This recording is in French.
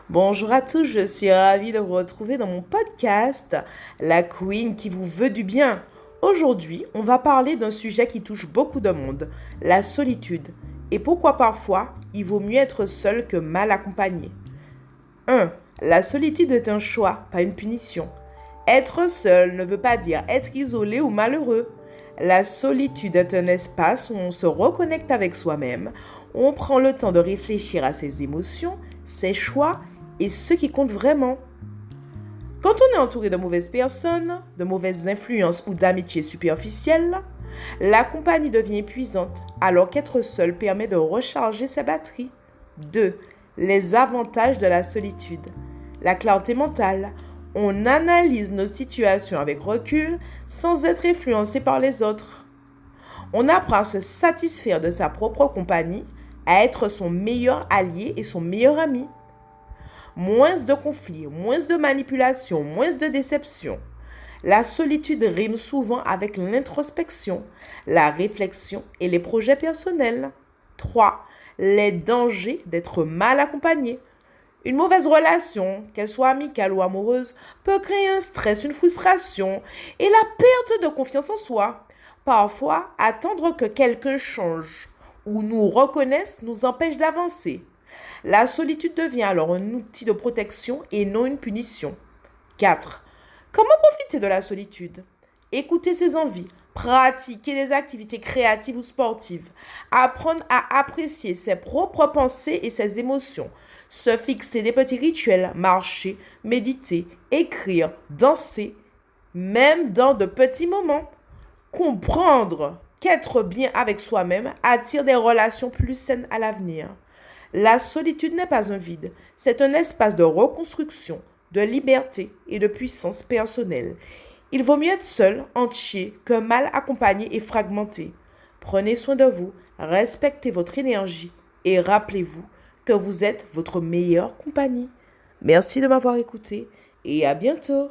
Bonjour à tous, je suis ravie de vous retrouver dans mon podcast, La Queen qui vous veut du bien. Aujourd'hui, on va parler d'un sujet qui touche beaucoup de monde, la solitude, et pourquoi parfois il vaut mieux être seul que mal accompagné. 1. La solitude est un choix, pas une punition. Être seul ne veut pas dire être isolé ou malheureux. La solitude est un espace où on se reconnecte avec soi-même, où on prend le temps de réfléchir à ses émotions, ses choix et ce qui compte vraiment. Quand on est entouré de mauvaises personnes, de mauvaises influences ou d'amitiés superficielles, la compagnie devient épuisante alors qu'être seul permet de recharger ses batteries. 2. Les avantages de la solitude. La clarté mentale. On analyse nos situations avec recul sans être influencé par les autres. On apprend à se satisfaire de sa propre compagnie, à être son meilleur allié et son meilleur ami. Moins de conflits, moins de manipulations, moins de déceptions. La solitude rime souvent avec l'introspection, la réflexion et les projets personnels. 3. Les dangers d'être mal accompagné. Une mauvaise relation, qu'elle soit amicale ou amoureuse, peut créer un stress, une frustration et la perte de confiance en soi. Parfois, attendre que quelqu'un change ou nous reconnaisse nous empêche d'avancer. La solitude devient alors un outil de protection et non une punition. 4. Comment profiter de la solitude? Écouter ses envies, pratiquer des activités créatives ou sportives, apprendre à apprécier ses propres pensées et ses émotions, se fixer des petits rituels, marcher, méditer, écrire, danser, même dans de petits moments. Comprendre qu'être bien avec soi-même attire des relations plus saines à l'avenir. La solitude n'est pas un vide, c'est un espace de reconstruction, de liberté et de puissance personnelle. Il vaut mieux être seul, entier, que mal accompagné et fragmenté. Prenez soin de vous, respectez votre énergie et rappelez-vous que vous êtes votre meilleure compagnie. Merci de m'avoir écouté et à bientôt.